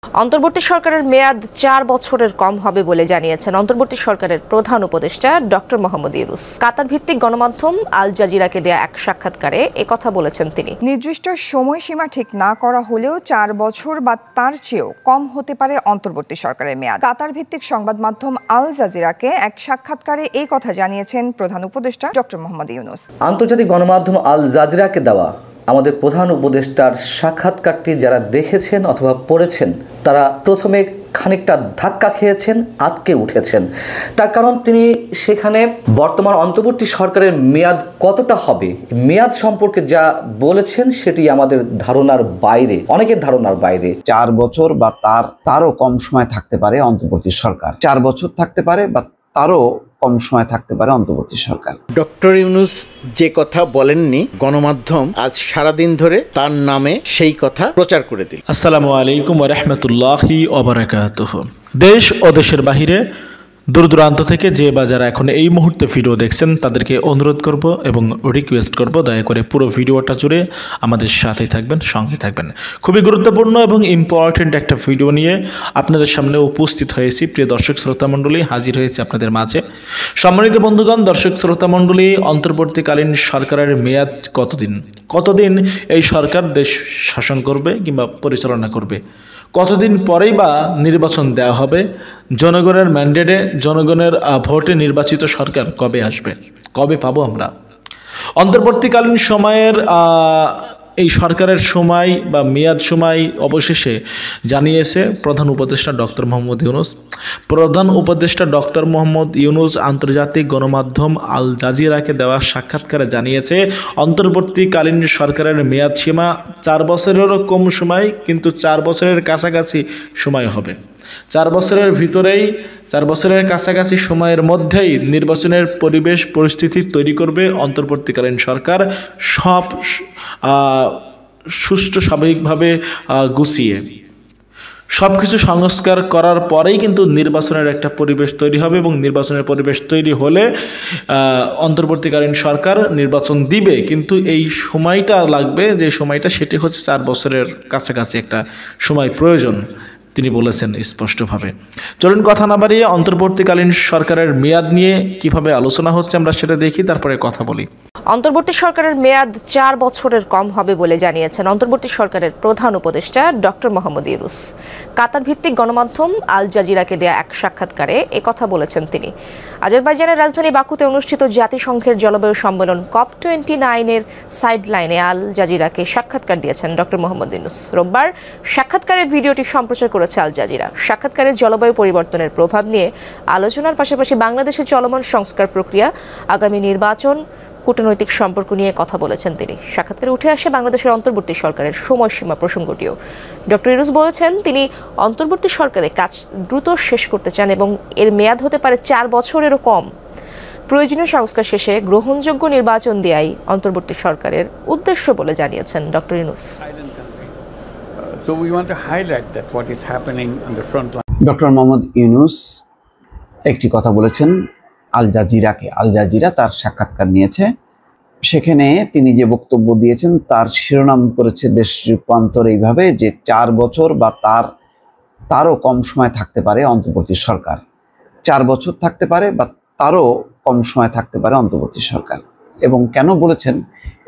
অন্তর্বর্তী সরকারের মেয়াদ ৪ বছরের কম হবে বলে জানিয়েছেন অন্তর্বর্তী সরকারের প্রধান উপদেষ্টা ডক্টর মোহাম্মদ ইউনূস। কাতার ভিত্তিক গণমাধ্যম আল জাজিরাকে দেয়া এক সাক্ষাৎকারে একথা বলেছেন তিনি। নির্দিষ্ট সময়সীমা ঠিক না করা হলেও ৪ বছর বা তার চেয়েও কম হতে পারে অন্তর্বর্তী সরকারের মেয়াদ। কাতার ভিত্তিক সংবাদ মাধ্যম আল জাজিরাকে এক সাক্ষাৎকারে এই কথা জানিয়েছেন প্রধান উপদেষ্টা ডক্টর মোহাম্মদ ইউনূস। আন্তর্জাতিক গণমাধ্যম আল জাজিরাকে দেওয়া আমাদের প্রধান উপদেষ্টার সাক্ষাৎকারটি যারা দেখেছেন অথবা পড়েছেন তারা প্রথমে খানিকটা ধাক্কা খেয়েছেন, আটকে উঠেছেন। তার কারণ তিনি সেখানে বর্তমান অন্তর্বর্তী সরকারের মেয়াদ কতটা হবে, মেয়াদ সম্পর্কে যা বলেছেন সেটি আমাদের ধারণার বাইরে, অনেকের ধারণার বাইরে। ৪ বছর বা তারও কম সময় থাকতে পারে অন্তর্বর্তী সরকার। ৪ বছর থাকতে পারে বা তারও কম সময় থাকতে পারে অন্তর্বর্তী সরকার। ডক্টর ইউনূস যে কথা বলেননি, গণমাধ্যম আজ সারাদিন ধরে তার নামে সেই কথা প্রচার করে দিল। আসসালামু আলাইকুম ওয়া রাহমাতুল্লাহি ওয়া বারাকাতুহু। দেশ ও দেশের বাহিরে দূর দূরান্ত থেকে যে বা যারা এখন এই মুহূর্তে ভিডিও দেখছেন তাদেরকে অনুরোধ করব এবং রিকোয়েস্ট করব, দয়া করে পুরো ভিডিওটা জুড়ে আমাদের সাথেই থাকবেন, সঙ্গে থাকবেন। খুবই গুরুত্বপূর্ণ এবং ইম্পর্টেন্ট একটা ভিডিও নিয়ে আপনাদের সামনে উপস্থিত হয়েছি। প্রিয় দর্শক শ্রোতা মণ্ডলী, হাজির হয়েছে আপনাদের মাঝে। সম্মানিত বন্ধুগণ, দর্শক শ্রোতা মণ্ডলী, অন্তর্বর্তীকালীন সরকারের মেয়াদ কতদিন এই সরকার দেশ শাসন করবে কিংবা পরিচালনা করবে, কতদিন পরেই বা নির্বাচন দেওয়া হবে, জনগণের ম্যান্ডেটে, জনগণের ভোটে নির্বাচিত সরকার কবে আসবে, কবে পাবো আমরা। অন্তর্বর্তীকালীন সময়ের এই সরকারের সময় বা মেয়াদ সময় অবশেষে জানিয়েছে প্রধান উপদেষ্টা ডক্টর মোহাম্মদ ইউনূস। প্রধান উপদেষ্টা ডক্টর মোহাম্মদ ইউনূস আন্তর্জাতিক গণমাধ্যম আল জাজিরাকে দেওয়া সাক্ষাৎকারে জানিয়েছে অন্তর্বর্তীকালীন সরকারের মেয়াদ সীমা ৪ বছরেরও কম সময়, কিন্তু ৪ বছরের কাছাকাছি সময় হবে। ৪ বছরের ভিতরেই, ৪ বছরের কাছাকাছি সময়ের মধ্যেই নির্বাচনের পরিবেশ পরিস্থিতি তৈরি করবে অন্তর্বর্তীকালীন সরকার, সব সুষ্ঠু স্বাভাবিকভাবে গুছিয়ে সব কিছু সংস্কার করার পরেই কিন্তু নির্বাচনের একটা পরিবেশ তৈরি হবে, এবং নির্বাচনের পরিবেশ তৈরি হলে অন্তর্বর্তীকালীন সরকার নির্বাচন দিবে। কিন্তু এই সময়টা লাগবে, যে সময়টা সেটি হচ্ছে ৪ বছরের কাছাকাছি একটা সময় প্রয়োজন, তিনি বলেছেন স্পষ্টভাবে। চলুন কথা না বাড়িয়ে অন্তর্বর্তীকালীন সরকারের মেয়াদ নিয়ে কিভাবে আলোচনা হচ্ছে আমরা সেটা দেখি, তারপরে কথা বলি। অন্তর্বর্তী সরকারের মেয়াদ ৪ বছরের কম হবে বলে জানিয়েছেন অন্তর্বর্তী সরকারের প্রধান উপদেষ্টা ডক্টর মোহাম্মদ ইউনূস। কাতার ভিত্তিক গণমাধ্যম আল জাজিরাকে দেয়া এক সাক্ষাৎকারে একথা বলেছেন তিনি। আজারবাইজানের রাজধানী বাকুতে অনুষ্ঠিত জাতিসংঘের জলবায়ু সম্মেলন COP29 এর সাইডলাইনে আল জাজিরাকে সাক্ষাৎকার দিয়েছেন ডক্টর মোহাম্মদ ইউনূস। রোববার সাক্ষাৎকারের ভিডিওটি সম্প্রচার করেছে আল জাজিরা। সাক্ষাৎকারে জলবায়ু পরিবর্তনের প্রভাব নিয়ে আলোচনার পাশাপাশি বাংলাদেশের চলমান সংস্কার প্রক্রিয়া, আগামী নির্বাচন, কূটনৈতিক সম্পর্ক নিয়ে কথা বলেছেন তিনি। সাক্ষাৎকারে উঠে আসে বাংলাদেশের অন্তর্বর্তী সরকারের সময়সীমা প্রসঙ্গটিও। ডক্টর ইউনূস বলেছেন তিনি অন্তর্বর্তী সরকারের কাজ দ্রুত শেষ করতে চান এবং এর মেয়াদ হতে পারে ৪ বছরেরও কম। প্রয়োজনীয় সংস্কার শেষে গ্রহণযোগ্য নির্বাচন দেয়াই অন্তর্বর্তী সরকারের উদ্দেশ্য বলে জানিয়েছেন ডক্টর ইউনূস। ডক্টর মোহাম্মদ ইউনূস একটি কথা বলেছেন আল জাজিরাকে। আল জাজিরা তার সাক্ষাৎকার নিয়েছে, সেখানে তিনি যে বক্তব্য দিয়েছেন তার শিরোনাম করেছে দেশ রূপান্তর এইভাবে যে ৪ বছর বা তারও কম সময় থাকতে পারে অন্তর্বর্তী সরকার। ৪ বছর থাকতে পারে বা তারও কম সময় থাকতে পারে অন্তর্বর্তী সরকার। এবং কেন বলেছেন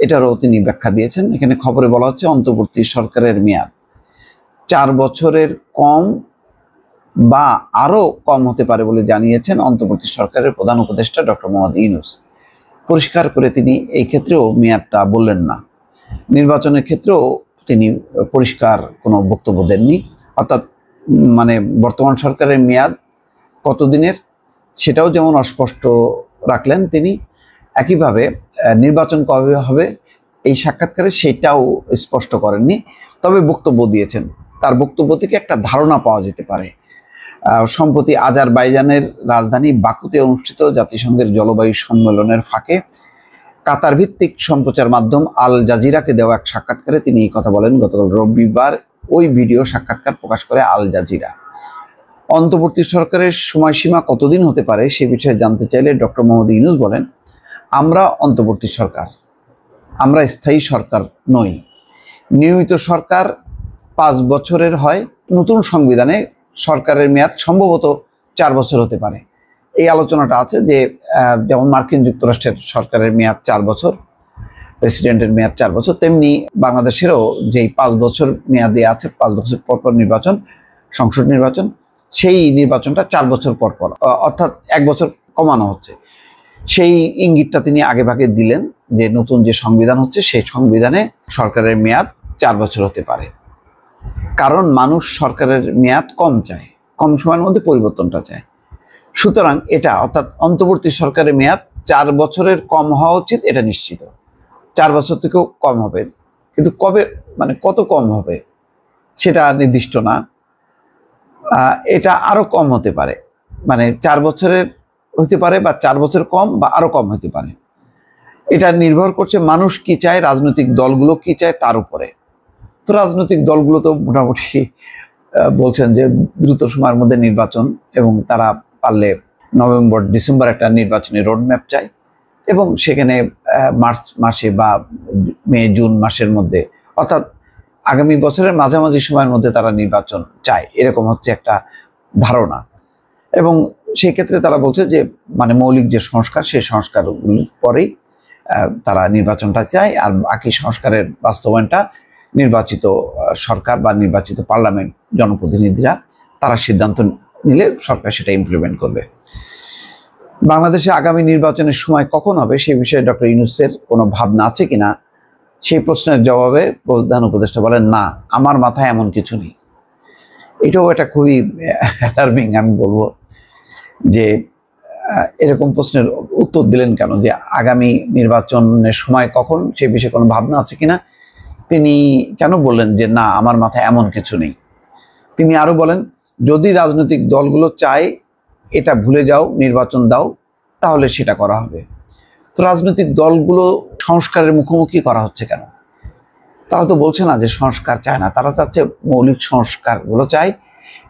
এটারও তিনি ব্যাখ্যা দিয়েছেন। এখানে খবরে বলা হচ্ছে অন্তর্বর্তী সরকারের মেয়াদ ৪ বছরের কম বা আরও কম হতে পারে বলে জানিয়েছেন অন্তর্বর্তী সরকারের প্রধান উপদেষ্টা ডক্টর মোহাম্মদ ইউনূস। পরিষ্কার করে তিনি এই ক্ষেত্রেও মেয়াদটা বললেন না। নির্বাচনের ক্ষেত্রেও তিনি পরিষ্কার কোনো বক্তব্য দেননি, অর্থাৎ বর্তমান সরকারের মেয়াদ কতদিনের সেটাও যেমন অস্পষ্ট রাখলেন তিনি, একইভাবে নির্বাচন কবে হবে এই সাক্ষাৎকারে সেটাও স্পষ্ট করেননি। তবে বক্তব্য দিয়েছেন, তার বক্তব্য থেকে একটা ধারণা পাওয়া যেতে পারে। সম্প্রতি আজারবাইজানের রাজধানী বাকুতে অনুষ্ঠিত জাতিসংঘের জলবায়ু সম্মেলনের ফাঁকে কাতার ভিত্তিক সম্প্রচার মাধ্যম আল জাজিরাকে দেওয়া এক সাক্ষাৎকারে তিনি এই কথা বলেন। গতকাল রবিবার ওই ভিডিও সাক্ষাৎকার প্রকাশ করে আল জাজিরা। অন্তর্বর্তী সরকারের সময়সীমা কতদিন হতে পারে সে বিষয়ে জানতে চাইলে ডক্টর মোহাম্মদ ইউনূস বলেন, আমরা অন্তর্বর্তী সরকার, আমরা স্থায়ী সরকার নই। নিয়মিত সরকার 5 বছরের হয়, নতুন সংবিধানে সরকারের মেয়াদ সম্ভবত 4 বছর হতে পারে। এই আলোচনাটা আছে যে যেমন মার্কিন যুক্তরাষ্ট্রের সরকারের মেয়াদ 4 বছর, প্রেসিডেন্টের মেয়াদ 4 বছর, তেমনি বাংলাদেশেরও যেই 5 বছর মেয়াদে আছে, 5 বছর পর পর নির্বাচন, সংসদ নির্বাচন, সেই নির্বাচনটা 4 বছর পর পর, অর্থাৎ 1 বছর কমানো হচ্ছে। সেই ইঙ্গিতটা তিনি আগে ভাগে দিলেন যে নতুন যে সংবিধান হচ্ছে সেই সংবিধানে সরকারের মেয়াদ 4 বছর হতে পারে, কারণ মানুষ সরকারের মেয়াদ কম চায়, কম সময়ের মধ্যে পরিবর্তনটা চায়। সুতরাং এটা অর্থাৎ অন্তর্বর্তী সরকারের মেয়াদ 4 বছরের কম হওয়া উচিত, এটা নিশ্চিত। 4 বছর থেকেও কম হবে, কিন্তু কবে, মানে কত কম হবে সেটা নির্দিষ্ট না। এটা আরো কম হতে পারে, মানে 4 বছরের হতে পারে বা 4 বছর কম বা আরো কম হতে পারে। এটা নির্ভর করছে মানুষ কি চায়, রাজনৈতিক দলগুলো কি চায় তার উপরে। তো রাজনৈতিক দলগুলো তো মোটামুটি বলছেন যে দ্রুত সময়ের মধ্যে নির্বাচন, এবং তারা পারলে নভেম্বর ডিসেম্বর একটা নির্বাচনী রোডম্যাপ চায়, এবং সেখানে মার্চ মাসে বা মে জুন মাসের মধ্যে, অর্থাৎ আগামী বছরের মাঝামাঝি সময়ের মধ্যে তারা নির্বাচন চায়, এরকম হচ্ছে একটা ধারণা। এবং সেই ক্ষেত্রে তারা বলছে যে মানে মৌলিক যে সংস্কার, সেই সংস্কারগুলির পরেই তারা নির্বাচনটা চায়, আর বাকি সংস্কারের বাস্তবায়নটা নির্বাচিত সরকার বা নির্বাচিত পার্লামেন্ট, জনপ্রতিনিধিরা তারা সিদ্ধান্ত নিলে সরকার সেটা ইমপ্লিমেন্ট করবে। বাংলাদেশে আগামী নির্বাচনের সময় কখন হবে সেই বিষয়ে ডক্টর ইউনূসের কোনো ভাবনা আছে কিনা, সেই প্রশ্নের জবাবে প্রধান উপদেষ্টা বলেন, না, আমার মাথায় এমন কিছু নেই। এটাও একটা খুবই অ্যালার্মিং, আমি বলবো যে এরকম প্রশ্নের উত্তর দিলেন কেন, যে আগামী নির্বাচনের সময় কখন সে বিষয়ে কোনো ভাবনা আছে কিনা তিনি কেন বললেন যে না, আমার মাথায় এমন কিছু নেই। তিনি আরো বলেন, যদি রাজনৈতিক দলগুলো চায় এটা ভুলে যাও, নির্বাচন দাও, তাহলে সেটা করা হবে। তো রাজনৈতিক দলগুলো সংস্কারের মুখোমুখি করা হচ্ছে কেন? তারা তো বলছে না যে সংস্কার চায় না, তারা চাচ্ছে মৌলিক সংস্কারগুলো চায়,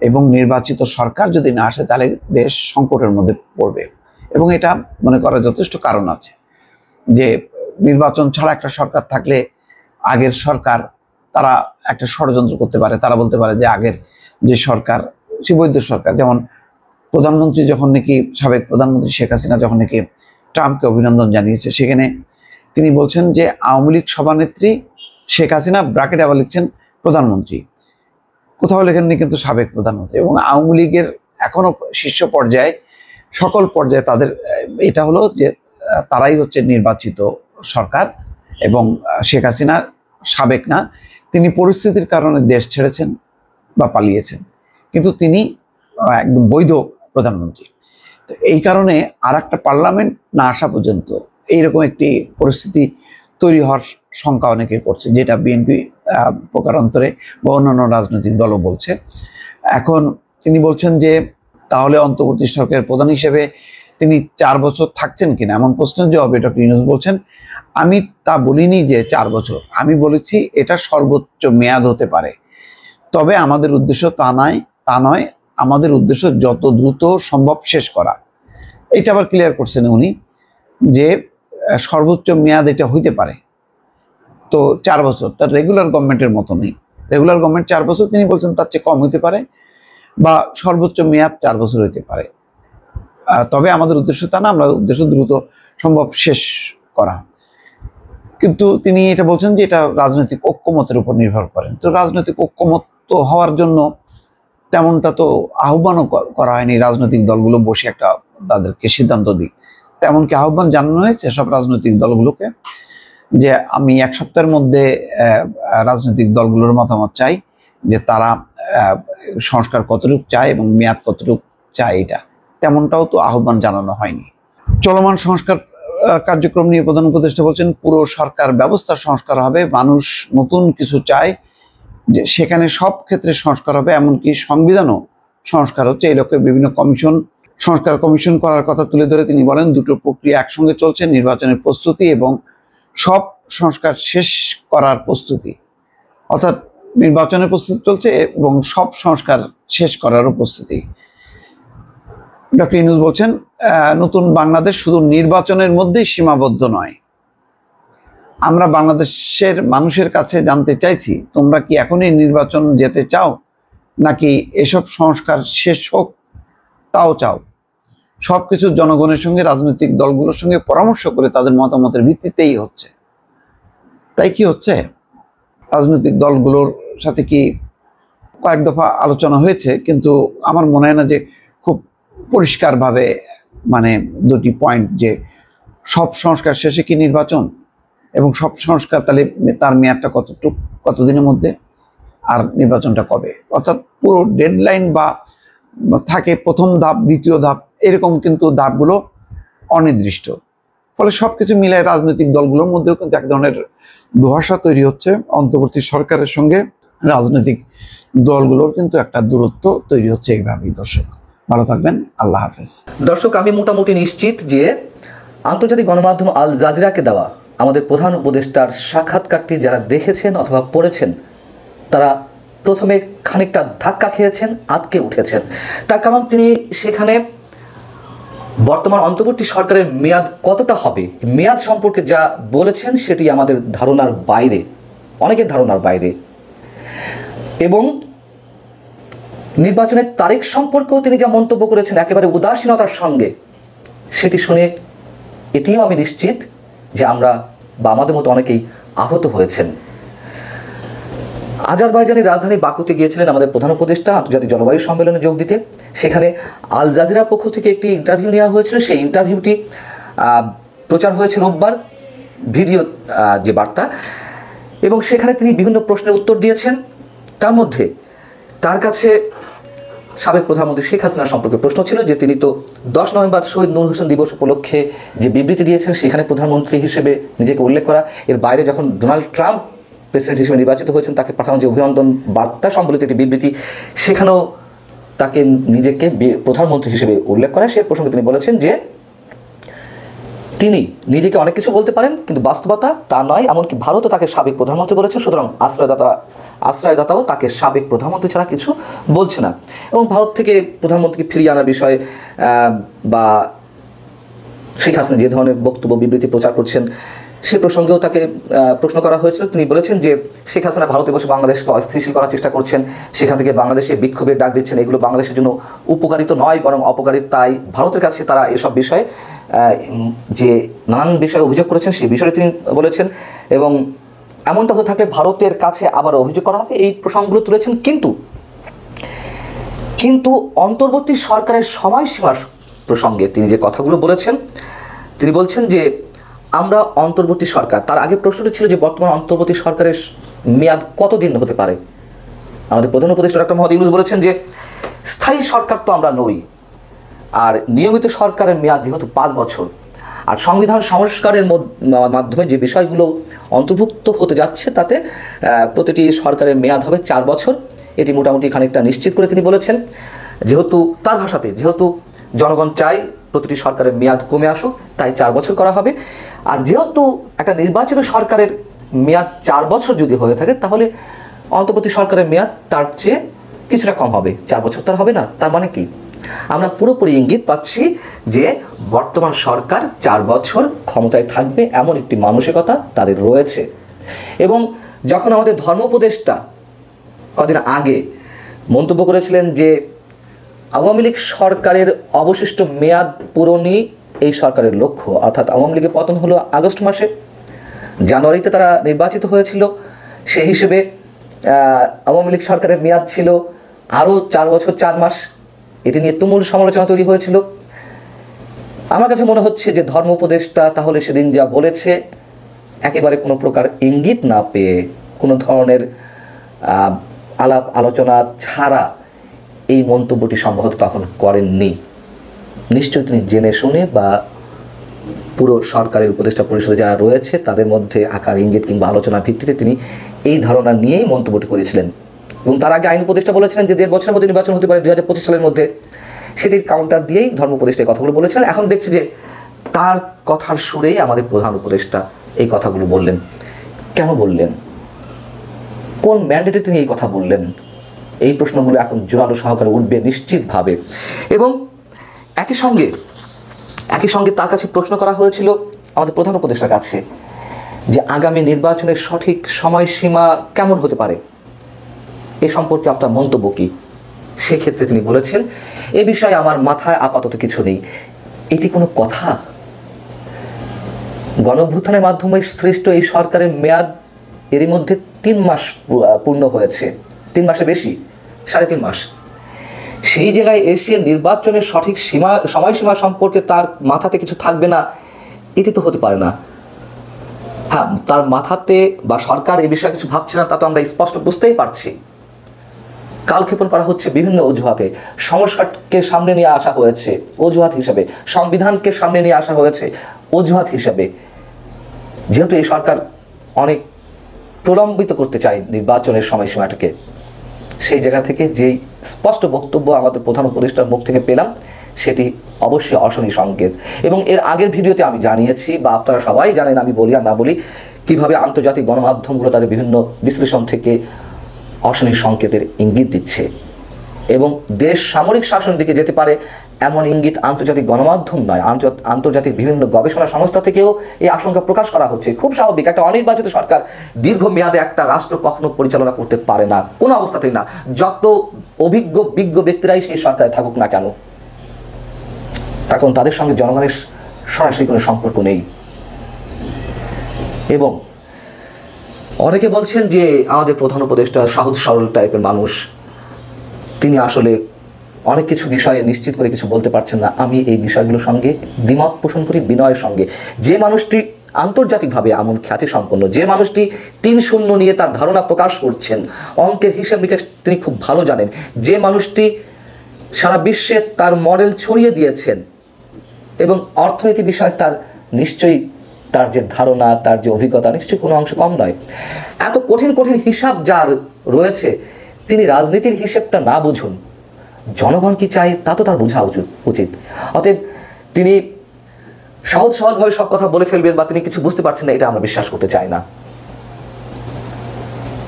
এবং নির্বাচিত সরকার যদি না আসে তাহলে দেশ সংকটের মধ্যে পড়বে। এবং এটা মনে করার যথেষ্ট কারণ আছে যে নির্বাচন ছাড়া একটা সরকার থাকলে আগের সরকার তারা একটা ষড়যন্ত্র করতে পারে, তারা বলতে পারে যে আগের যে সরকার, সে বৈধ সরকার। যেমন প্রধানমন্ত্রী যখন নাকি, সাবেক প্রধানমন্ত্রী শেখ হাসিনা যখন নাকি ট্রাম্পকে অভিনন্দন জানিয়েছে, সেখানে তিনি বলছেন যে আওয়ামী লীগ সভানেত্রী শেখ হাসিনা, ব্র্যাকেটে আবার লিখছেন প্রধানমন্ত্রী, কোথাও লেখেননি কিন্তু সাবেক প্রধানমন্ত্রী। এবং আওয়ামী লীগের এখনো শীর্ষ পর্যায়ে, সকল পর্যায়ে তাদের এটা হলো যে তারাই হচ্ছে নির্বাচিত সরকার, এবং শেখ হাসিনা সাবেক না, তিনি পরিস্থিতির কারণে দেশ ছেড়েছেন বা পালিয়েছেন, কিন্তু তিনি একদম বৈধ প্রধানমন্ত্রী। তো এই কারণে আর একটা পার্লামেন্ট না আসা পর্যন্ত এইরকম একটি পরিস্থিতি তৈরি হওয়ার শঙ্কা অনেকে করছে, যেটা বিএনপি প্রকারান্তরে বা অন্যান্য রাজনৈতিক দলও বলছে। এখন তিনি বলছেন যে তাহলে অন্তর্বর্তী সরকারের প্রধান হিসেবে তিনি 4 বছর থাকছেন কিনা, এমন প্রশ্নের জবাবে ডক্টর ইউনূস বলছেন, আমি তা বলিনি যে 4 বছর, আমি বলেছি এটা সর্বোচ্চ মেয়াদ হতে পারে, তবে আমাদের উদ্দেশ্য তা নয়, আমাদের উদ্দেশ্য যত দ্রুত সম্ভব শেষ করা। এটা আবার ক্লিয়ার করছেন উনি যে সর্বোচ্চ মেয়াদ এটা হইতে পারে। তো 4 বছর তার রেগুলার গভর্নমেন্টের মতো নেই, রেগুলার গভর্নমেন্ট 4 বছর, তিনি বলছেন তার চেয়ে কম হতে পারে, বা সর্বোচ্চ মেয়াদ 4 বছর হইতে পারে, তবে আমাদের উদ্দেশ্য তা না, আমরা উদ্দেশ্য দ্রুত সম্ভব শেষ করা। কিন্তু তিনি এটা বলছেন যে এটা রাজনৈতিক ঐক্যমতের উপর নির্ভর করেন। তো রাজনৈতিক ঐক্যমত হওয়ার জন্য তেমনটা তো আহ্বানও করা হয়নি, রাজনৈতিক দলগুলো বসে একটা তাদেরকে সিদ্ধান্ত দিক, তেমন কি আহ্বান জানানো হয়েছে সব রাজনৈতিক দলগুলোকে যে আমি 1 সপ্তাহের মধ্যে রাজনৈতিক দলগুলোর মতামত চাই যে তারা সংস্কার কতটুকু চায় এবং মেয়াদ কতটুকু চায়, এটা তেমনটাও তো আহ্বান জানানো হয়নি। চলমান সংস্কার কার্যক্রম নিয়ে প্রধান উপদেষ্টা বলছেন, পুরো সরকার ব্যবস্থা সংস্কার হবে, মানুষ নতুন কিছু চায়, যে সেখানে সব ক্ষেত্রে সংস্কার হবে, এমনকি সংবিধানও সংস্কার হচ্ছে। এই লক্ষ্যে বিভিন্ন সংস্কার কমিশন করার কথা তুলে ধরে তিনি বলেন, দুটো প্রক্রিয়া একসঙ্গে চলছে, নির্বাচনের প্রস্তুতি এবং সব সংস্কার শেষ করার প্রস্তুতি, অর্থাৎ নির্বাচনের প্রস্তুতি চলছে এবং সব সংস্কার শেষ করারও প্রস্তুতি। ডক্টর ইউনূস বলছেন, নতুন বাংলাদেশ শুধু নির্বাচনের মধ্যেই সীমাবদ্ধ নয়, আমরা বাংলাদেশের মানুষের কাছে জানতে চাইছি তোমরা কি এখনই নির্বাচন যেতে চাও, নাকি এসব সংস্কার শেষ হোক তাও চাও? সবকিছু জনগণের সঙ্গে, রাজনৈতিক দলগুলোর সঙ্গে পরামর্শ করে তাদের মতামতের ভিত্তিতেই হচ্ছে। তাই কি হচ্ছে? রাজনৈতিক দলগুলোর সাথে কি কয়েক দফা আলোচনা হয়েছে, কিন্তু আমার মনে হয় না যে খুব পরিষ্কারভাবে মানে দুটি পয়েন্ট, যে সব সংস্কার শেষে কি নির্বাচন, এবং সব সংস্কার তাহলে তার মেয়াদটা কতদিনের মধ্যে, আর নির্বাচনটা কবে। অর্থাৎ পুরো ডেডলাইন বা থাকে প্রথম ধাপ, দ্বিতীয় ধাপ, এরকম কিন্তু ধাপগুলো অনির্দিষ্ট। ফলে সবকিছু মিলায় রাজনৈতিক দলগুলোর মধ্যেও কিন্তু এক ধরনের ধোঁয়াশা তৈরি হচ্ছে। অন্তর্বর্তী সরকারের সঙ্গে রাজনৈতিক দলগুলোর কিন্তু একটা দূরত্ব তৈরি হচ্ছে এইভাবেই। দর্শক ভালো থাকবেন, আল্লাহ হাফেজ। দর্শক, আমি মোটামুটি নিশ্চিত যে আন্তর্জাতিক গণমাধ্যম আল জাজিরাকে দেওয়া আমাদের প্রধান উপদেষ্টার সাক্ষাৎকারটি যারা দেখেছেন অথবা পড়েছেন, তারা প্রথমে খানিকটা ধাক্কা খেয়েছেন, আটকে উঠেছেন। তার কারণ তিনি সেখানে বর্তমান অন্তর্বর্তী সরকারের মেয়াদ কতটা হবে, মেয়াদ সম্পর্কে যা বলেছেন সেটি আমাদের ধারণার বাইরে, অনেকের ধারণার বাইরে। এবং নির্বাচনের তারিখ সম্পর্কেও তিনি যা মন্তব্য করেছেন একেবারে উদাসীনতার সঙ্গে, সেটি শুনে এটিও আমি নিশ্চিত যে আমরা বা আমাদের মতো অনেকেই আহত হয়েছেন। আজারবাইজানের রাজধানী বাকুতে গিয়েছিলেন আমাদের প্রধান উপদেষ্টা আন্তর্জাতিক জলবায়ু সম্মেলনে যোগ দিতে। সেখানে আল জাজিরার পক্ষ থেকে একটি ইন্টারভিউ নেওয়া হয়েছিল। সেই ইন্টারভিউটি প্রচার হয়েছে রোববার, ভিডিও যে বার্তা, এবং সেখানে তিনি বিভিন্ন প্রশ্নের উত্তর দিয়েছেন। তার মধ্যে তার কাছে সাবেক প্রধানমন্ত্রী শেখ হাসিনা সম্পর্কে প্রশ্ন ছিল যে তিনি তো 10 নভেম্বর শহীদ নূর হোসেন দিবস উপলক্ষে যে বিবৃতি দিয়েছেন সেখানে প্রধানমন্ত্রী হিসেবে নিজেকে উল্লেখ করা, এর বাইরে যখন ডোনাল্ড ট্রাম্প প্রেসিডেন্ট হিসেবে নির্বাচিত হয়েছেন তাকে পাঠানো যে অভিনন্দন বার্তা সম্বলিত একটি বিবৃতি, সেখানেও তাকে নিজেকে প্রধানমন্ত্রী হিসেবে উল্লেখ করা। সে প্রসঙ্গে তিনি বলেছেন যে তিনি নিজেকে অনেক কিছু বলতে পারেন, কিন্তু বাস্তবতা তা নয়। এমনকি ভারতও তাকে সাবেক প্রধানমন্ত্রী বলেছে, সুতরাং আশ্রয়দাতাও তাকে সাবেক প্রধানমন্ত্রী ছাড়া কিছু বলছে না। এবং ভারত থেকে প্রধানমন্ত্রীকে ফিরিয়ে আনার বিষয়ে বা শেখ হাসিনা যে ধরনের বক্তব্য বিবৃতি প্রচার করছেন সে প্রসঙ্গেও তাকে প্রশ্ন করা হয়েছিল। তিনি বলেছেন যে শেখ হাসিনা ভারতে বসে বাংলাদেশকে অস্থিতিশীল করার চেষ্টা করছেন, সেখান থেকে বাংলাদেশে বিক্ষোভের ডাক দিচ্ছেন, এগুলো বাংলাদেশের জন্য উপকারিত নয় বরং অপকারী। তাই ভারতের কাছে তারা এসব বিষয়ে যে নানান বিষয়ে অভিযোগ করেছেন সেই বিষয়ে তিনি বলেছেন, এবং এমনটা হতে থাকলে ভারতের কাছে আবার অভিযোগ করা হবে, এই প্রসঙ্গগুলো তুলেছেন। কিন্তু অন্তর্বর্তী সরকারের সময়সীমার প্রসঙ্গে তিনি যে কথাগুলো বলেছেন, তিনি বলছেন যে আমরা অন্তর্বর্তী সরকার, তার আগে প্রশ্নটি ছিল যে বর্তমান অন্তর্বর্তী সরকারের মেয়াদ কতদিন হতে পারে। আমাদের প্রধান উপদেষ্টা ডক্টর মোহাম্মদ ইউনূস বলেছেন যে স্থায়ী সরকার তো আমরা নই, আর নিয়মিত সরকারের মেয়াদ যেহেতু 5 বছর, আর সংবিধান সংস্কারের মাধ্যমে যে বিষয়গুলো অন্তর্ভুক্ত হতে যাচ্ছে তাতে প্রতিটি সরকারের মেয়াদ হবে 4 বছর। এটি মোটামুটি খানিকটা নিশ্চিত করে তিনি বলেছেন, যেহেতু তার ভাষাতে যেহেতু জনগণ চায় প্রতিটি সরকারের মেয়াদ কমে আসুক, তাই 4 বছর করা হবে। আর যেহেতু একটা নির্বাচিত সরকারের মেয়াদ 4 বছর যদি হয়ে থাকে, তাহলে অন্তর্বর্তী সরকারের মেয়াদ তার চেয়ে কিছুটা কম হবে, 4 বছর তার হবে না। তার মানে কি, আমরা পুরোপুরি ইঙ্গিত পাচ্ছি যে বর্তমান সরকার 4 বছর ক্ষমতায় থাকবে এমন একটি মানসিকতা তাদের রয়েছে। এবং যখন আমাদের ধর্ম উপদেষ্টা কদিন আগে মন্তব্য করেছিলেন যে আওয়ামী লীগ সরকারের অবশিষ্ট মেয়াদ পূরণই এই সরকারের লক্ষ্য, অর্থাৎ আওয়ামী লীগের পতন হলো আগস্ট মাসে, জানুয়ারিতে তারা নির্বাচিত হয়েছিল, সেই হিসেবে আওয়ামী লীগ সরকারের মেয়াদ ছিল আরও 4 বছর 4 মাস। এটি নিয়ে তুমুল সমালোচনা তৈরি হয়েছিল। আমার কাছে মনে হচ্ছে যে ধর্ম উপদেষ্টা তাহলে সেদিন যা বলেছে একেবারে কোনো প্রকার ইঙ্গিত না পেয়ে, কোনো ধরনের আলাপ আলোচনা ছাড়া এই মন্তব্যটি সম্ভবত তখন করেননি। নিশ্চয়ই তিনি জেনে শুনে বা পুরো সরকারের উপদেষ্টা পরিষদে যারা রয়েছে তাদের মধ্যে আকার ইঙ্গিত কিংবা আলোচনার ভিত্তিতে তিনি এই ধারণা নিয়েই মন্তব্যটি করেছিলেন। এবং তার আগে আইন উপদেষ্টা বলেছিলেন যে 1.5 বছরের মধ্যে নির্বাচন হতে পারে 2025 সালের মধ্যে, সেটির কাউন্টার দিয়েই ধর্ম উপদেষ্টা এই কথাগুলো বলেছিলেন। এখন দেখছি যে তার কথার সুরেই আমাদের প্রধান উপদেষ্টা এই কথাগুলো বললেন। কেন বললেন, কোন ম্যান্ডেটে তিনি এই কথা বললেন, এই প্রশ্নগুলো এখন জোরালো সহকারে উঠবে নিশ্চিতভাবে। এবং একই সঙ্গে তার কাছে প্রশ্ন করা হয়েছিল আমাদের প্রধান উপদেষ্টার কাছে যে আগামী নির্বাচনের সঠিক সময়সীমা কেমন হতে পারে, এ সম্পর্কে আপনার মন্তব্য কী। সেক্ষেত্রে তিনি বলেছেন, এ বিষয়ে আমার মাথায় আপাতত কিছু নেই। এটি কোনো কথা? গণঅভ্যুত্থানের মাধ্যমে সৃষ্ট এই সরকারের মেয়াদ এরই মধ্যে 3 মাস পূর্ণ হয়েছে, 3 মাসে বেশি, 3.5 মাস। সেই জায়গায় এসে নির্বাচনের সঠিক সময়সীমা সম্পর্কে তার মাথাতে কিছু থাকবে না, এটি তো হতে পারে না। হ্যাঁ, তার মাথাতে বা সরকার এই বিষয়ে কিছু ভাবছে না, তা তো আমরা স্পষ্ট বুঝতেই পারছি। কালক্ষেপণ করা হচ্ছে বিভিন্ন অজুহাতে। সংস্কারকে সামনে নিয়ে আসা হয়েছে অজুহাত হিসেবে, সংবিধানকে সামনে নিয়ে আসা হয়েছে অজুহাত হিসেবে। যেহেতু এই সরকার অনেক প্রলম্বিত করতে চায় নির্বাচনের সময়সীমাটাকে, সেই জায়গা থেকে যেই স্পষ্ট বক্তব্য আমাদের প্রধান উপদেষ্টার মুখ থেকে পেলাম, সেটি অবশ্যই অশনি সংকেত। এবং এর আগের ভিডিওতে আমি জানিয়েছি, বা আপনারা সবাই জানেন, আমি বলি আর না বলি, কিভাবে আন্তর্জাতিক গণমাধ্যমগুলো তাদের বিভিন্ন বিশ্লেষণ থেকে অশনি সংকেতের ইঙ্গিত দিচ্ছে এবং দেশ সামরিক শাসন দিকে যেতে পারে এমন ইঙ্গিত আন্তর্জাতিক গণমাধ্যম নয়, আন্তর্জাতিক বিভিন্ন গবেষণা সংস্থা থেকেও এই আশঙ্কা প্রকাশ করা হচ্ছে। খুব স্বাভাবিক, একটা অনির্বাচিত সরকার দীর্ঘমেয়াদে একটা রাষ্ট্র কখনো পরিচালনা করতে পারে না, কোনো অবস্থাতেই না, যত বিজ্ঞ ব্যক্তিরাই সেই সরকারে থাকুক না কেন। তার কারণ তাদের সঙ্গে জনগণের সরাসরি কোনো সম্পর্ক নেই। এবং অনেকে বলছেন যে আমাদের প্রধান উপদেষ্টা সহজ সরল টাইপের মানুষ, তিনি আসলে অনেক কিছু বিষয়ে নিশ্চিত করে কিছু বলতে পারছেন না। আমি এই বিষয়গুলোর সঙ্গে দ্বিমত পোষণ করি বিনয়ের সঙ্গে। যে মানুষটি আন্তর্জাতিকভাবে এমন খ্যাতি সম্পন্ন, যে মানুষটি 3-0 নিয়ে তার ধারণা প্রকাশ করছেন, অঙ্কের হিসাব নিকাশ তিনি খুব ভালো জানেন, যে মানুষটি সারা বিশ্বে তার মডেল ছড়িয়ে দিয়েছেন এবং অর্থনীতি বিষয়ে তার নিশ্চয়ই তার যে ধারণা, তার যে অভিজ্ঞতা নিশ্চয়ই কোনো অংশ কম নয়। এত কঠিন কঠিন হিসাব যার রয়েছে, তিনি রাজনীতির হিসেবটা না বুঝুন, জনগণ কি চায় তা তো তার বোঝা উচিত। অতএব তিনি সহজ সরলভাবে সব কথা বলে ফেলবেন বা তিনি কিছু বুঝতে পারছেন না, এটা আমরা বিশ্বাস করতে চাই না।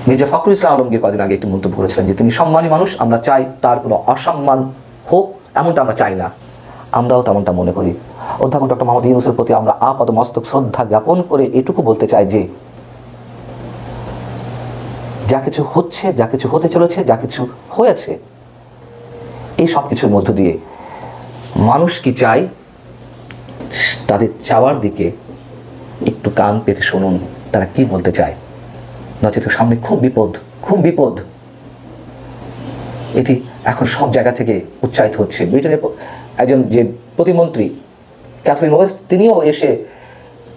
মির্জা ফখরুল ইসলাম আলমগীর কদিন আগে একটি মন্তব্য করেছিলেন যে তিনি সম্মানী মানুষ, আমরা চাই তার কোনো অসম্মান হোক, এমনটা আমরা চাই না। আমরাও তেমনটা মনে করি। অধ্যাপক ডক্টর মোহাম্মদ ইউনূসের প্রতি আমরা আপাত মস্তক শ্রদ্ধা জ্ঞাপন করে এটুকু বলতে চাই যে যা কিছু হচ্ছে, যা কিছু হতে চলেছে, যা কিছু হয়েছে, এই সব কিছুর মধ্য দিয়ে মানুষ কি চায় তাদের চাওয়ার দিকে একটু কান পেতে শুনুন, তারা কি বলতে চায়। নচেত সামনে খুব বিপদ। এটি এখন সব জায়গা থেকে উচ্চারিত হচ্ছে। ব্রিটেনের একজন যে প্রতিমন্ত্রী ক্যাথরিন ওয়েস্ট, তিনিও এসে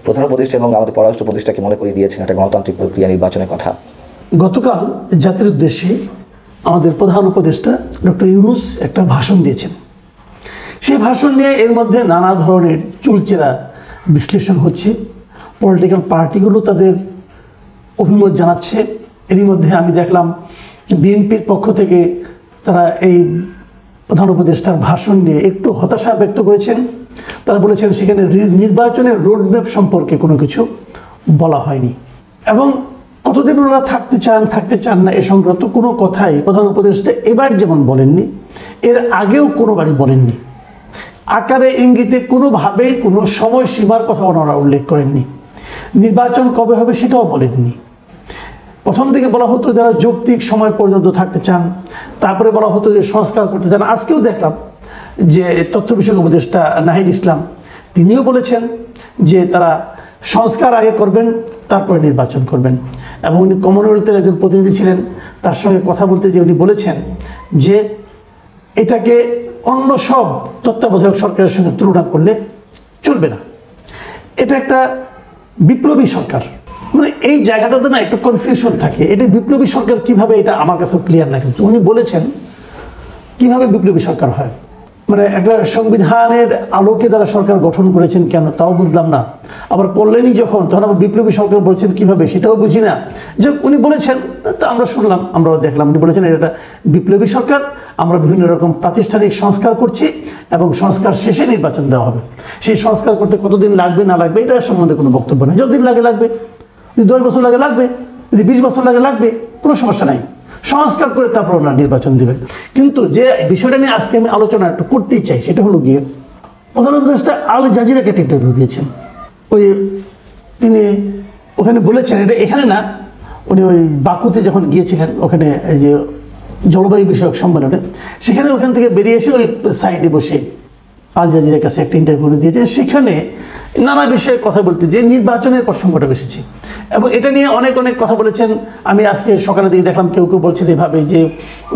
প্রধান উপদেষ্টা এবং আমাদের পররাষ্ট্র উপদেষ্টাকে মনে করিয়ে দিয়েছেন একটা গণতান্ত্রিক প্রক্রিয়া নির্বাচনের কথা। গতকাল জাতির উদ্দেশ্যে আমাদের প্রধান উপদেষ্টা ডক্টর ইউনূস একটা ভাষণ দিয়েছেন। সেই ভাষণ নিয়ে এর মধ্যে নানা ধরনের চুলচেরা বিশ্লেষণ হচ্ছে, পলিটিক্যাল পার্টিগুলো তাদের অভিমত জানাচ্ছে। এরই মধ্যে আমি দেখলাম বিএনপির পক্ষ থেকে তারা এই প্রধান উপদেষ্টার ভাষণ নিয়ে একটু হতাশা ব্যক্ত করেছেন। তারা বলেছেন সেখানে নির্বাচনের রোডম্যাপ সম্পর্কে কোনো কিছু বলা হয়নি এবং কতদিন ওরা থাকতে চান না এ সংক্রান্ত কোনো কথাই প্রধান উপদেষ্টা এবার যেমন বলেননি, এর আগেও কোনোবারই বলেননি। আকারে ইঙ্গিতে কোনোভাবেই কোনো সময়সীমার কথা ওনারা উল্লেখ করেননি। নির্বাচন কবে হবে সেটাও বলেননি। প্রথম থেকে বলা হতো যারা যৌক্তিক সময় পর্যন্ত থাকতে চান, তারপরে বলা হতো যে সংস্কার করতে চান। আজকেও দেখলাম যে তথ্য বিষয়ক উপদেষ্টা নাহিদ ইসলাম তিনিও বলেছেন যে তারা সংস্কার আগে করবেন, তারপরে নির্বাচন করবেন। এবং উনি কমনওয়েলথের একজন প্রতিনিধি ছিলেন, তার সঙ্গে কথা বলতে যে উনি বলেছেন যে এটাকে অন্য সব তত্ত্বাবধায়ক সরকারের সঙ্গে তুলনা করলে চলবে না, এটা একটা বিপ্লবী সরকার। মানে এই জায়গাটাতে না একটু কনফিউশন থাকে, এটা বিপ্লবী সরকার কিভাবে, এটা আমার কাছেও ক্লিয়ার না। কিন্তু উনি বলেছেন কিভাবে বিপ্লবী সরকার হয়, মানে একটা সংবিধানের আলোকে তারা সরকার গঠন করেছেন কেন তাও বুঝলাম না। আবার করলেনই যখন, তখন আবার বিপ্লবী সরকার বলছেন কিভাবে সেটাও বুঝি না। যে উনি বলেছেন তা আমরা শুনলাম, আমরাও দেখলাম। উনি বলেছেন এটা বিপ্লবী সরকার, আমরা বিভিন্ন রকম প্রাতিষ্ঠানিক সংস্কার করছি এবং সংস্কার শেষে নির্বাচন দেওয়া হবে। সেই সংস্কার করতে কতদিন লাগবে না লাগবে এটা সম্বন্ধে কোনো বক্তব্য নেই। যতদিন লাগবে, যদি 10 বছর লাগবে, যদি 20 বছর লাগবে, কোনো সমস্যা নাই। সংস্কার করে তারপর ওনারা নির্বাচন দেবেন। কিন্তু যে বিষয়টা নিয়ে আজকে আমি আলোচনা একটু করতেই চাই সেটা হলো গিয়ে প্রধান উপদেষ্টা আল জাজিরাকে একটা ইন্টারভিউ দিয়েছেন। তিনি ওখানে বলেছেন, এটা এখানে না, উনি ওই বাকুতে যখন গিয়েছিলেন ওখানে এই যে জলবায়ু বিষয়ক সম্মেলনে, সেখানে ওখান থেকে বেরিয়ে এসে ওই সাইডে বসে আল জাজিরার কাছে একটা ইন্টারভিউ দিয়েছে। সেখানে নানা বিষয়ে কথা বলতে যে নির্বাচনের প্রসঙ্গটা এসেছে এবং এটা নিয়ে অনেক কথা বলেছেন। আমি আজকে সকালে দিকে দেখলাম কেউ বলছেন এভাবে যে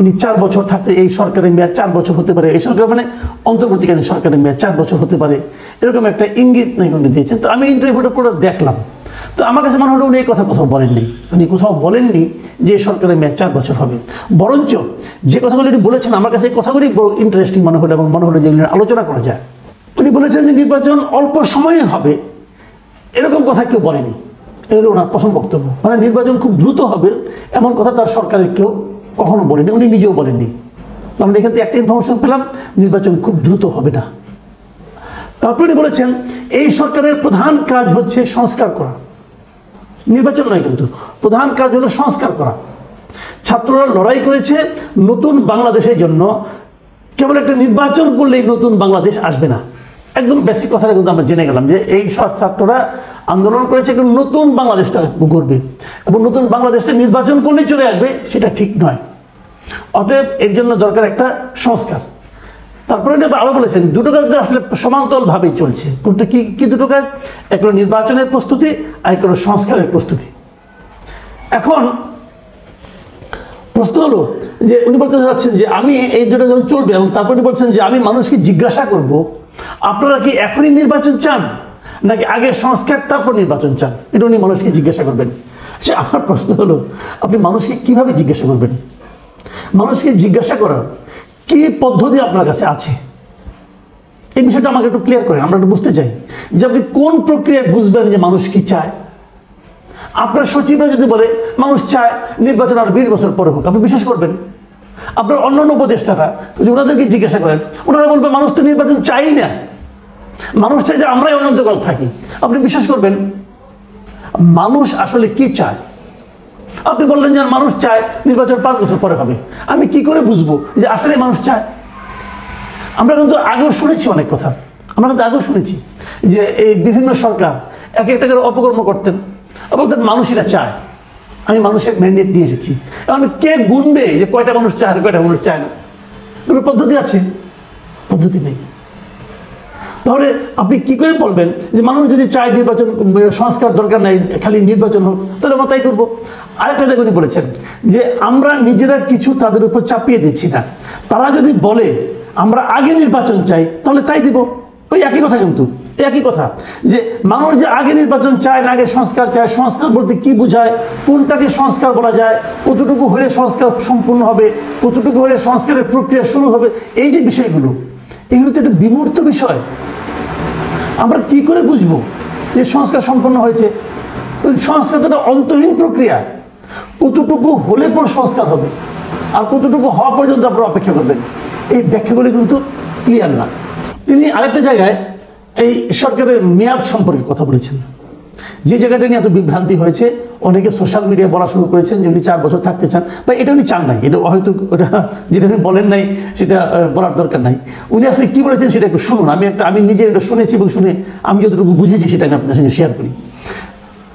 উনি 4 বছর থাকতে, এই সরকারের মেয়াদ 4 বছর হতে পারে, এই সরকার মানে অন্তর্বর্তীকালীন সরকারের মেয়াদ 4 বছর হতে পারে, এরকম একটা ইঙ্গিত উনি দিয়েছেন। তো আমি ইন্টারভিউটা পুরো দেখলাম, তো আমার কাছে মনে হলো উনি এই কথা কোথাও বলেননি। উনি কোথাও বলেননি যে সরকারের মেয়াদ 4 বছর হবে, বরঞ্চ যে কথাগুলি উনি বলেছেন আমার কাছে এই কথাগুলি বড় ইন্টারেস্টিং মনে হলো এবং মনে হলো যে এগুলো আলোচনা করা যায়। উনি বলেছেন যে নির্বাচন অল্প সময়ে হবে, এরকম কথা কেউ বলেনি। এগুলো ওনার প্রথম বক্তব্য, মানে নির্বাচন খুব দ্রুত হবে এমন কথা তার সরকারের কেউ কখনো বলেনি, উনি নিজেও বলেননি। আমরা এখান থেকে একটা ইনফরমেশন পেলাম, নির্বাচন খুব দ্রুত হবে না। তারপরে উনি বলেছেন এই সরকারের প্রধান কাজ হচ্ছে সংস্কার করা, নির্বাচন নয়, কিন্তু প্রধান কাজ হলো সংস্কার করা। ছাত্ররা লড়াই করেছে নতুন বাংলাদেশের জন্য, কেবল একটা নির্বাচন করলেই নতুন বাংলাদেশ আসবে না। একদম বেসিক কথাটা কিন্তু আমরা জেনে গেলাম যে এই সব ছাত্ররা আন্দোলন করেছে কিন্তু নতুন বাংলাদেশটা গড়বে এবং নতুন বাংলাদেশটা নির্বাচন করলেই চলে আসবে, সেটা ঠিক নয়। অতএব এর জন্য দরকার একটা সংস্কার। তারপরে আরো বলেছেন দুটো কাজ আসলে সমান্তরালভাবেই চলছে। কোনটা কি দুটো কাজ? এক হলো নির্বাচনের প্রস্তুতি, আর এক হলো সংস্কারের প্রস্তুতি। এখন প্রশ্ন হলো যে উনি বলতে চাচ্ছেন যে আমি এই দুটো যখন চলবে, এবং তারপরে বলছেন যে আমি মানুষকে জিজ্ঞাসা করব আপনারা কি এখনই নির্বাচন চান নাকি আগে সংস্কার তারপর নির্বাচন চান, এটা উনি মানুষকে জিজ্ঞাসা করবেন। সে আমার প্রশ্ন হলো আপনি মানুষকে কিভাবে জিজ্ঞাসা করবেন? মানুষকে জিজ্ঞাসা করার কি পদ্ধতি আপনার কাছে আছে? এই বিষয়টা আমাকে একটু ক্লিয়ার করেন, আমরা একটু বুঝতে চাই যে আপনি কোন প্রক্রিয়ায় বুঝবেন যে মানুষ কি চায়। আপনার সচিবরা যদি বলে মানুষ চায় নির্বাচন আর 20 বছর পরে হোক, আপনি বিশ্বাস করবেন? আপনার অন্যান্য উপদেষ্টারা যদি ওনাদেরকে জিজ্ঞাসা করেন, ওনারা বলবে মানুষ তো নির্বাচন চাই না, মানুষ চাই যে আমরাই অনন্তকাল থাকি, আপনি বিশ্বাস করবেন? মানুষ আসলে কি চায়? আপনি বললেন যে মানুষ চায় নির্বাচন 5 বছর পরে হবে, আমি কি করে বুঝবো যে আসলে মানুষ চায়? আমরা কিন্তু আগেও শুনেছি অনেক কথা, আমরা কিন্তু আগেও শুনেছি যে এই বিভিন্ন সরকার এক একটা করে অপকর্ম করতেন, বলতেন মানুষ এটা চায়, আমি মানুষের ম্যান্ডেট নিয়ে এসেছি। এখন কে গুনবে যে কয়টা মানুষ চায় আর কয়টা মানুষ চায় না? কোনো পদ্ধতি আছে? পদ্ধতি নেই। তাহলে আপনি কি করে বলবেন যে মানুষ যদি চায় নির্বাচন সংস্কার দরকার নাই, খালি নির্বাচন হোক, তাহলে আমরা তাই করবো? আরেকটা জায়গায় উনি বলেছেন যে আমরা নিজেরা কিছু তাদের উপর চাপিয়ে দিচ্ছি না, তারা যদি বলে আমরা আগে নির্বাচন চাই তাহলে তাই দিব। ওই একই কথা, কিন্তু একই কথা যে মানুষ যে আগে নির্বাচন চায় না আগে সংস্কার চায়, সংস্কার বলতে কি বোঝায়, কোনটাকে সংস্কার বলা যায়, কতটুকু হলে সংস্কার সম্পূর্ণ হবে, কতটুকু হলে সংস্কারের প্রক্রিয়া শুরু হবে, এই যে বিষয়গুলো, এগুলো তো একটা বিমূর্ত বিষয়। আমরা কি করে বুঝবো যে সংস্কার সম্পন্ন হয়েছে? সংস্কার তো একটা অন্তহীন প্রক্রিয়া, কতটুকু হলে পর সংস্কার হবে আর কতটুকু হওয়া পর্যন্ত আপনারা অপেক্ষা করবেন, এই ব্যাখ্যাগুলি কিন্তু ক্লিয়ার না। তিনি আরেকটা জায়গায় এই সরকারের মেয়াদ সম্পর্কে কথা বলেছেন, যে জায়গাটা নিয়ে এত বিভ্রান্তি হয়েছে। অনেকে সোশ্যাল মিডিয়ায় বলা শুরু করেছেন যে উনি 4 বছর থাকতে চান, বা এটা উনি চান নাই, এটা হয়তো ওটা যেটা উনি বলেন নাই সেটা বলার দরকার নাই। উনি আসলে কি বলেছেন সেটা একটু শুনুন। আমি নিজে এটা শুনেছি এবং শুনে আমি যতটুকু বুঝেছি সেটা আমি আপনাদের সঙ্গে শেয়ার করি।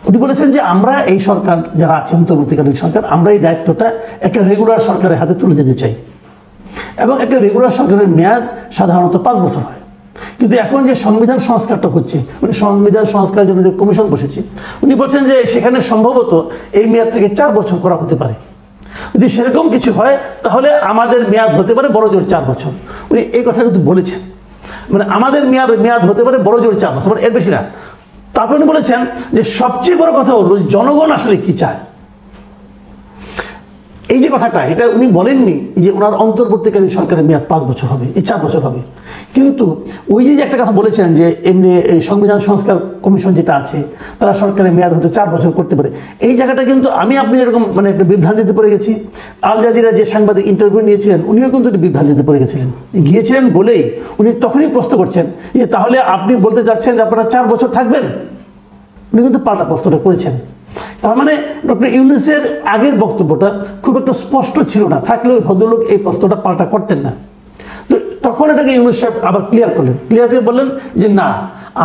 উনি বলেছেন যে আমরা এই সরকার যারা আছে অন্তর্বর্তীকালীন সরকার, আমরা এই দায়িত্বটা একটা রেগুলার সরকারের হাতে তুলে দিতে চাই, এবং একটা রেগুলার সরকারের মেয়াদ সাধারণত 5 বছর হয়। কিন্তু এখন যে সংবিধান সংস্কারটা হচ্ছে, মানে সংবিধান সংস্কারের জন্য যে কমিশন বসেছে, উনি বলছেন যে সেখানে সম্ভবত এই মেয়াদটাকে 4 বছর করা হতে পারে। যদি সেরকম কিছু হয় তাহলে আমাদের মেয়াদ হতে পারে বড় জোর 4 বছর। উনি এই কথা কিন্তু বলেছেন, মানে আমাদের মেয়াদ হতে পারে বড় জোর 4 বছর, মানে এর বেশি না। তারপরে উনি বলেছেন যে সবচেয়ে বড় কথা হলো জনগণ আসলে কি চায়। এই যে কথাটা, এটা উনি বলেননি যে ওনার অন্তর্বর্তীকালীন সরকারের মেয়াদ 5 বছর হবে, এই 4 বছর হবে। কিন্তু ওই যে একটা কথা বলেছেন যে এমনি এই সংবিধান সংস্কার কমিশন যেটা আছে তারা সরকারের মেয়াদ হতে 4 বছর করতে পারে, এই জায়গাটা কিন্তু আপনি এরকম মানে একটা বিভ্রান্তিতে পড়ে গেছি। আল জাজিরা যে সাংবাদিক ইন্টারভিউ নিয়েছিলেন উনিও কিন্তু একটা বিভ্রান্তিতে পড়ে গিয়েছিলেন বলেই উনি তখনই প্রশ্ন করছেন যে তাহলে আপনি বলতে চাচ্ছেন যে আপনারা 4 বছর থাকবেন। উনি কিন্তু পাল্টা প্রশ্নটা করেছেন। তার মানে ডক্টর ইউনূসের আগের বক্তব্যটা খুব একটা স্পষ্ট ছিল না, থাকলে ওই ভদ্রলোক এই প্রশ্নটা পাল্টা করতেন না। তো তখন এটাকে ইউনূস সাহেব আবার ক্লিয়ার করলেন, ক্লিয়ার করে বললেন যে না,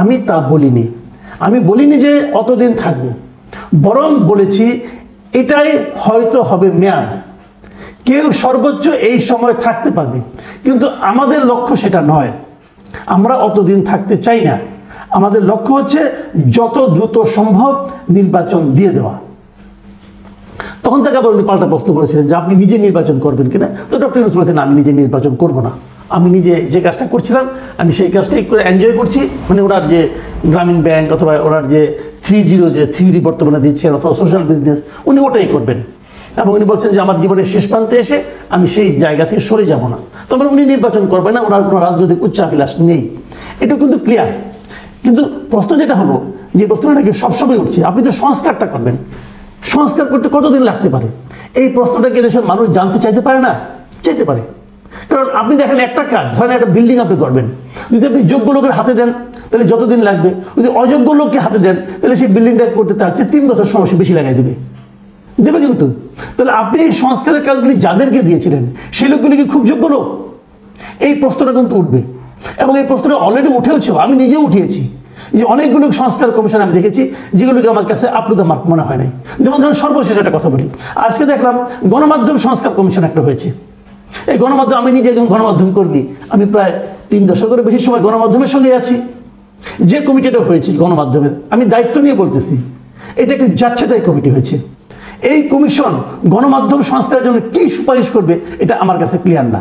আমি তা বলিনি, আমি বলিনি যে অতদিন থাকবো, বরং বলেছি এটাই হয়তো হবে মেয়াদ, কেউ সর্বোচ্চ এই সময় থাকতে পারবে, কিন্তু আমাদের লক্ষ্য সেটা নয়। আমরা অতদিন থাকতে চাই না। আমাদের লক্ষ্য হচ্ছে যত দ্রুত সম্ভব নির্বাচন দিয়ে দেওয়া। তখন থেকে আবার উনি পাল্টা প্রশ্ন করেছিলেন যে আপনি নিজে নির্বাচন করবেন কিনা। তো ডক্টর ইউনূস বলেছেন আমি নিজে নির্বাচন করব না, আমি নিজে যে কাজটা করছিলাম আমি সেই কাজটাই করে এনজয় করছি। মানে ওনার যে গ্রামীণ ব্যাংক অথবা ওনার যে 3.0 যে থিওরি বর্তমানে দিচ্ছেন অথবা সোশ্যাল বিজনেস, উনি ওটাই করবেন। এবং উনি বলছেন যে আমার জীবনের শেষ প্রান্তে এসে আমি সেই জায়গা থেকে সরে যাব না। তবে উনি নির্বাচন করবেন না, ওনার কোনো রাজনৈতিক উচ্চাভিলাষ নেই, এটা কিন্তু ক্লিয়ার। কিন্তু প্রশ্ন যেটা হলো, যে প্রশ্নটা নাকি সবসময় উঠছে, আপনি তো সংস্কারটা করবেন, সংস্কার করতে কতদিন লাগতে পারে? এই প্রশ্নটাকে দেশের মানুষ জানতে চাইতে পারে না? চাইতে পারে। কারণ আপনি দেখেন একটা কাজ, ধরেন একটা বিল্ডিং আপনি করবেন, যদি আপনি যোগ্য লোকের হাতে দেন তাহলে যতদিন লাগবে, যদি অযোগ্য লোককে হাতে দেন তাহলে সেই বিল্ডিংটা করতে তার চেয়ে 3 বছর সময় বেশি লাগাই দেবে। কিন্তু তাহলে আপনি এই সংস্কারের কাজগুলি যাদেরকে দিয়েছিলেন সেই লোকগুলি কি খুব যোগ্য লোক? এই প্রশ্নটা কিন্তু উঠবে, এবং এই প্রশ্নটা অলরেডি উঠেওছে, আমি নিজেও উঠিয়েছি। যে অনেকগুলো সংস্কার কমিশন আমি দেখেছি যেগুলোকে আমার কাছে আপ্লুত মার্ক মনে হয় নাই। যেমন ধরুন সর্বশেষ একটা কথা বলি, আজকে দেখলাম গণমাধ্যম সংস্কার কমিশন একটা হয়েছে। এই গণমাধ্যম, আমি নিজে একজন গণমাধ্যম কর্মী, আমি প্রায় 3 দশকের বেশি সময় গণমাধ্যমের সঙ্গে আছি। যে কমিটিটা হয়েছে গণমাধ্যমের, আমি দায়িত্ব নিয়ে বলতেছি, এটা একটি যাচ্ছেতাই কমিটি হয়েছে। এই কমিশন গণমাধ্যম সংস্কারের জন্য কি সুপারিশ করবে এটা আমার কাছে ক্লিয়ার না।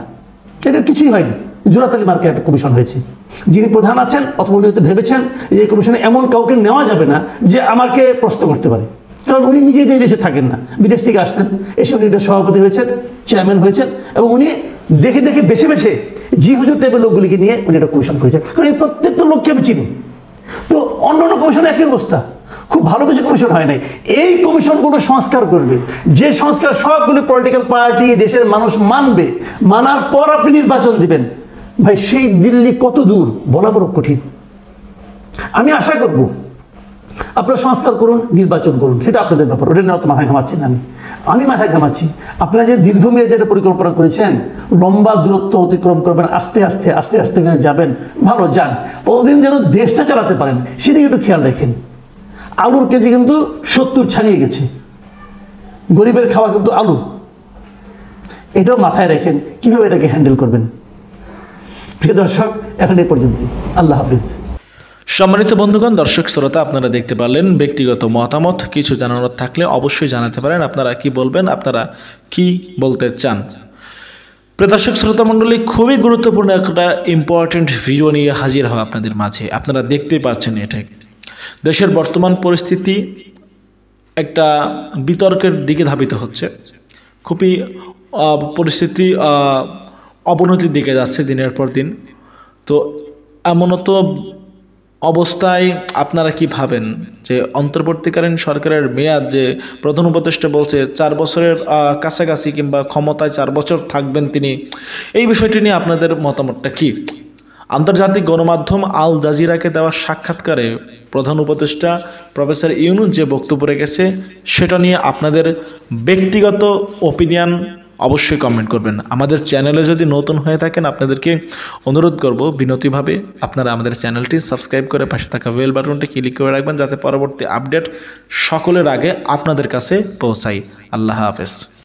এটা কিছুই হয়নি, জোড়াতালি মার্কে একটা কমিশন হয়েছে। যিনি প্রধান আছেন অথবা উনি হয়তো ভেবেছেন যে এই কমিশনে এমন কাউকে নেওয়া যাবে না যে আমাকে প্রশ্ন করতে পারে, কারণ উনি নিজেই যে দেশে থাকেন না, বিদেশ থেকে আসছেন, এসে উনি এটা সভাপতি হয়েছেন, চেয়ারম্যান হয়েছেন, এবং উনি দেখে দেখে বেছে বেছে জি হুজুর টাইপের লোকগুলিকে নিয়ে উনি একটা কমিশন করেছেন। কারণ এই প্রত্যেকটা লোককে আমি চিনি। তো অন্যান্য কমিশনে একই অবস্থা, খুব ভালো কিছু কমিশন হয় নাই। এই কমিশনগুলো সংস্কার করবে, যে সংস্কার সবগুলো পলিটিক্যাল পার্টি দেশের মানুষ মানবে, মানার পর আপনি নির্বাচন দিবেন। ভাই সেই দিল্লি কত দূর বলা বড় কঠিন। আমি আশা করব আপনারা সংস্কার করুন, নির্বাচন করুন, সেটা আপনাদের ব্যাপার, ওটা নিয়ে অত মাথায় ঘামাচ্ছি না। আমি মাথায় ঘামাচ্ছি আপনারা যে দীর্ঘমেয়াদী একটা পরিকল্পনা করেছেন, লম্বা দূরত্ব অতিক্রম করবেন, আস্তে আস্তে আস্তে আস্তে যাবেন, ভালো যান, প্রতিদিন যেন দেশটা চালাতে পারেন সেদিকে একটু খেয়াল রাখেন। আলুর কেজি কিন্তু 70 ছাড়িয়ে গেছে, গরিবের খাওয়া কিন্তু আলু, এটাও মাথায় রাখেন কিভাবে এটাকে হ্যান্ডেল করবেন। প্রিয় দর্শক, এখন এই পর্যন্ত, আল্লাহ হাফিজ। সম্মানিত বন্ধুগণ, দর্শক শ্রোতা, আপনারা দেখতে পারলেন ব্যক্তিগত মতামত। কিছু জানানোর থাকলে অবশ্যই জানাতে পারেন। আপনারা কি বলবেন, আপনারা কি বলতে চান? প্রিয় দর্শক শ্রোতা মণ্ডলী, খুবই গুরুত্বপূর্ণ একটা ইম্পর্টেন্ট ভিডিও নিয়ে হাজির হওয়া আপনাদের মাঝে। আপনারা দেখতেই পাচ্ছেন এটা দেশের বর্তমান পরিস্থিতি একটা বিতর্কের দিকে ধাবিত হচ্ছে। খুবই পরিস্থিতি অবনতির দিকে যাচ্ছে দিনের পর দিন। তো এমনত অবস্থায় আপনারা কি ভাবেন যে অন্তর্বর্তীকালীন সরকারের মেয়াদ, যে প্রধান উপদেষ্টা বলছে 4 বছরের কাছাকাছি কিংবা ক্ষমতায় 4 বছর থাকবেন তিনি, এই বিষয়টি নিয়ে আপনাদের মতামতটা কি? আন্তর্জাতিক গণমাধ্যম আল জাজিরাকে দেওয়া সাক্ষাৎকারে প্রধান উপদেষ্টা প্রফেসর ইউনূস যে বক্তব্য রেখেছে সেটা নিয়ে আপনাদের ব্যক্তিগত ওপিনিয়ন অবশ্যই কমেন্ট করবেন। আমাদের চ্যানেলে যদি নতুন হয়ে থাকেন আপনাদেরকে অনুরোধ করব বিনতিভাবে আপনারা আমাদের চ্যানেলটি সাবস্ক্রাইব করে পাশে থাকা বেল বাটনটি ক্লিক করে রাখবেন, যাতে পরবর্তী আপডেট সকলের আগে আপনাদের কাছে পৌঁছায়। আল্লাহ হাফেজ।